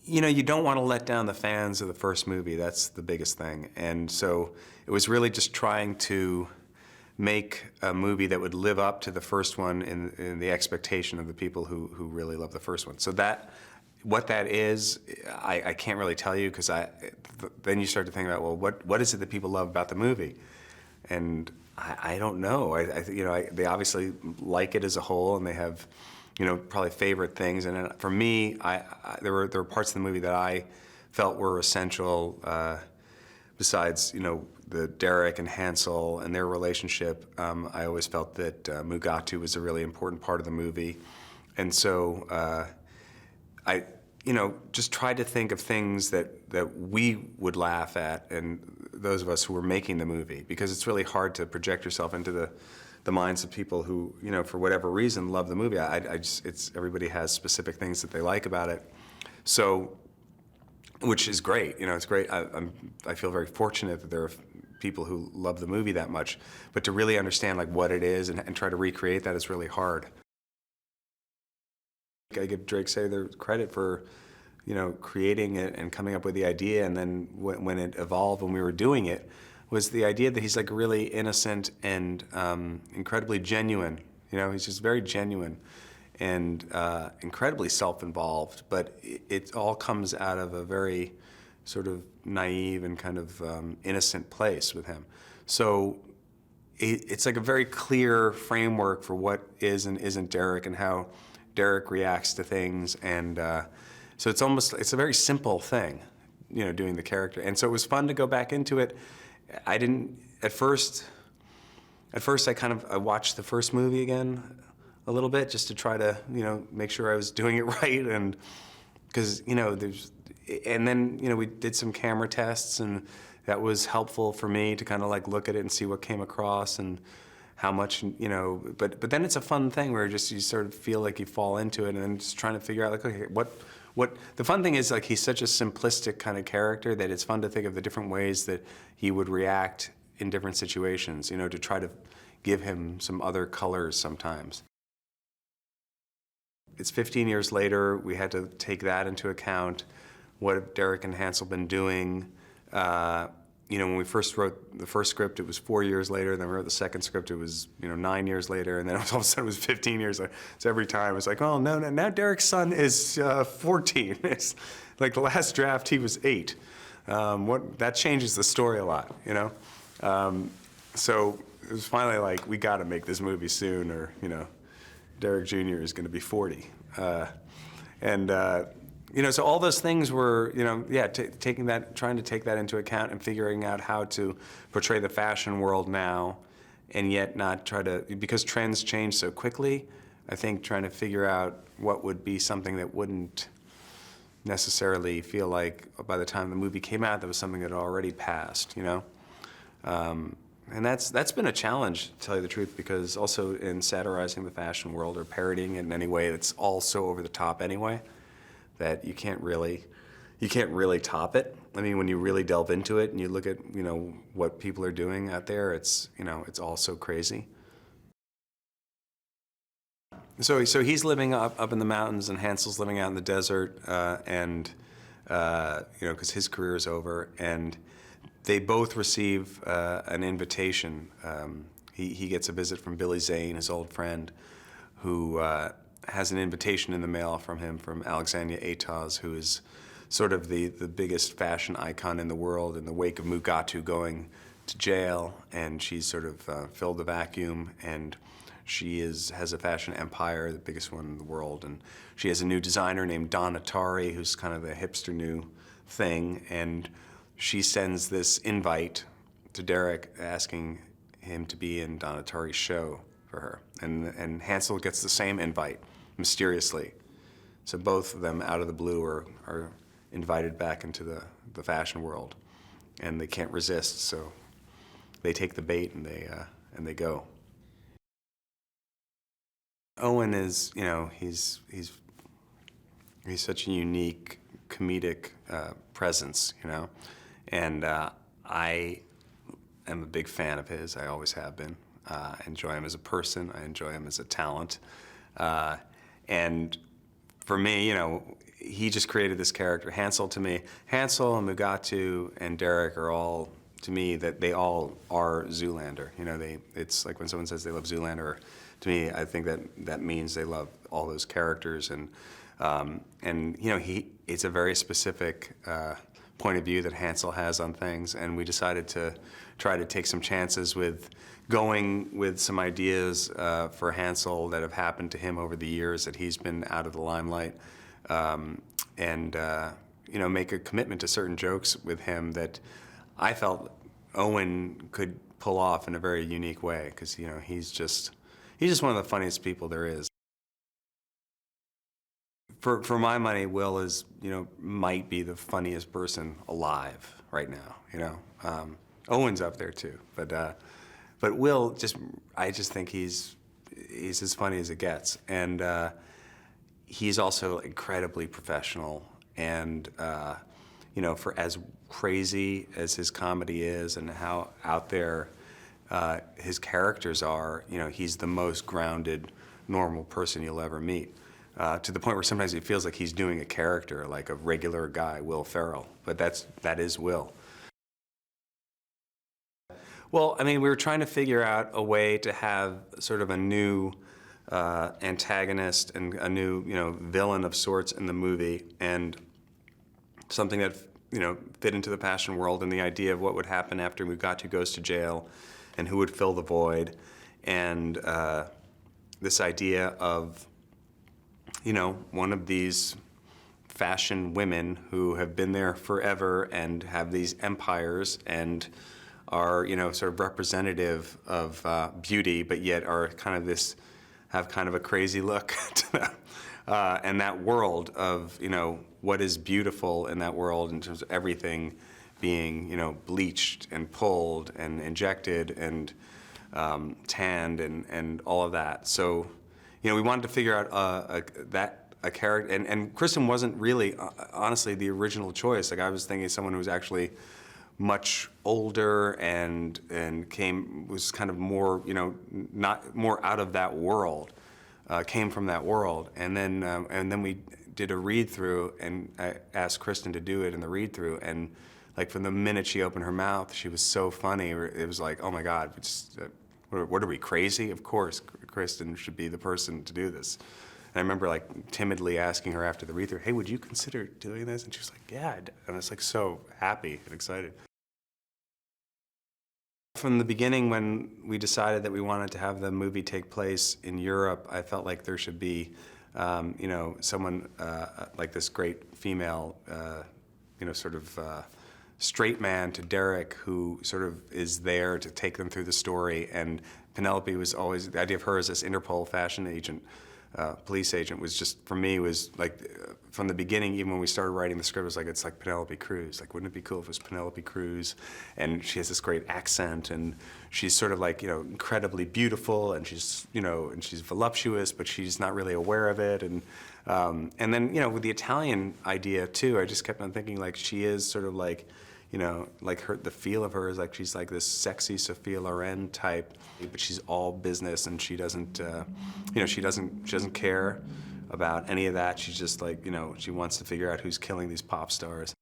You know, you don't want to let down the fans of the first movie. That's the biggest thing. And so it was really just trying to make a movie that would live up to the first one in the expectation of the people who really love the first one. So what that is, I can't really tell you, because then you start to think about, well, what is it that people love about the movie? And I don't know. They obviously like it as a whole, and they have, probably favorite things. And for me, there were parts of the movie that I felt were essential. Besides, the Derek and Hansel and their relationship, I always felt that Mugatu was a really important part of the movie. And so I just tried to think of things that we would laugh at, and those of us who were making the movie, because it's really hard to project yourself into the minds of people who, for whatever reason, love the movie. Everybody has specific things that they like about it. So, which is great, it's great. I feel very fortunate that there are people who love the movie that much, but to really understand like what it is and try to recreate that is really hard. I give Drake Sather credit for, creating it and coming up with the idea, and then when it evolved, when we were doing it, was the idea that he's like really innocent and incredibly genuine. He's just very genuine and incredibly self-involved, but it all comes out of a very sort of naive and kind of innocent place with him. So it's like a very clear framework for what is and isn't Derek, and how Derek reacts to things, and so it's a very simple thing, doing the character. And so it was fun to go back into it. I didn't, at first I watched the first movie again a little bit, just to try to, make sure I was doing it right, and because, and then, we did some camera tests, and that was helpful for me to kind of like look at it and see what came across and how much, but then it's a fun thing where you sort of feel like you fall into it, and then just trying to figure out like, okay, what the fun thing is, like, he's such a simplistic kind of character that it's fun to think of the different ways that he would react in different situations, to try to give him some other colors sometimes. It's 15 years later, we had to take that into account. What have Derek and Hansel been doing? When we first wrote the first script, it was 4 years later. Then we wrote the second script, it was 9 years later, and then all of a sudden it was 15 years later. So every time it's like, oh no, now Derek's son is 14. It's like the last draft he was 8. That changes the story a lot, So it was finally like, we got to make this movie soon, or Derek Jr. is going to be 40, so all those things were, trying to take that into account and figuring out how to portray the fashion world now, and yet not try to, because trends change so quickly, I think trying to figure out what would be something that wouldn't necessarily feel like by the time the movie came out, that was something that had already passed, And that's been a challenge, to tell you the truth, because also in satirizing the fashion world or parodying it in any way, it's all so over the top anyway, that you can't really top it. I mean, when you really delve into it and you look at, what people are doing out there, it's all so crazy. So he's living up in the mountains, and Hansel's living out in the desert, because his career is over, and they both receive an invitation. He gets a visit from Billy Zane, his old friend, who has an invitation in the mail from him, from Alexandria Atoz, who is sort of the biggest fashion icon in the world, in the wake of Mugatu going to jail, and she's sort of filled the vacuum, and she has a fashion empire, the biggest one in the world, and she has a new designer named Don Atari, who's kind of a hipster new thing, and she sends this invite to Derek asking him to be in Don Atari's show for her, and Hansel gets the same invite, mysteriously. So both of them, out of the blue, are invited back into the fashion world, and they can't resist, so they take the bait and they go. Owen is, he's such a unique comedic presence, and I am a big fan of his. I always have been. I enjoy him as a person. I enjoy him as a talent. And for me, you know, he just created this character, Hansel, to me. Hansel and Mugatu and Derek are all, to me, that they all are Zoolander. You know, it's like when someone says they love Zoolander, to me, I think that means they love all those characters. And you know, it's a very specific point of view that Hansel has on things, and we decided to try to take some chances with going with some ideas for Hansel that have happened to him over the years that he's been out of the limelight, and you know, make a commitment to certain jokes with him that I felt Owen could pull off in a very unique way, because you know, he's just one of the funniest people there is. For my money, Will is, you know, might be the funniest person alive right now. You know, Owen's up there too, but Will I just think he's as funny as it gets, and he's also incredibly professional, and you know, for as crazy as his comedy is and how out there his characters are, you know, he's the most grounded, normal person you'll ever meet. To the point where sometimes it feels like he's doing a character, like a regular guy, Will Ferrell, but that is Will. Well, I mean, we were trying to figure out a way to have sort of a new antagonist and a new, you know, villain of sorts in the movie, and something that, you know, fit into the Passion world, and the idea of what would happen after Mugatu goes to jail and who would fill the void, and this idea of, you know, one of these fashion women who have been there forever and have these empires and are, you know, sort of representative of beauty, but yet are kind of have kind of a crazy look to them. And that world of, you know, what is beautiful in that world in terms of everything being, you know, bleached and pulled and injected and tanned and all of that. So, you know, we wanted to figure out a character, and Kristen wasn't really, honestly, the original choice. Like, I was thinking someone who was actually much older and was kind of more, you know, not more out of that world, came from that world, and then we did a read through, and I asked Kristen to do it in the read through, and like from the minute she opened her mouth, she was so funny. It was like, oh my God, what are we, crazy? Of course, Kristen should be the person to do this. And I remember like timidly asking her after the read-through, hey, would you consider doing this? And she was like, yeah. And I was like so happy and excited. From the beginning, when we decided that we wanted to have the movie take place in Europe, I felt like there should be, you know, someone like this great female, you know, sort of straight man to Derek, who sort of is there to take them through the story. And Penelope was always, the idea of her as this Interpol fashion agent, police agent, was just, for me, was like, from the beginning, even when we started writing the script, it was like, it's like Penelope Cruz. Like, wouldn't it be cool if it was Penelope Cruz? And she has this great accent, and she's sort of like, you know, incredibly beautiful, and she's, you know, and she's voluptuous, but she's not really aware of it. And then, you know, with the Italian idea too, I just kept on thinking, like, she is sort of like, you know, like the feel of her is like she's like this sexy Sophia Loren type, but she's all business, and she doesn't, you know, she doesn't care about any of that. She's just like, you know, she wants to figure out who's killing these pop stars.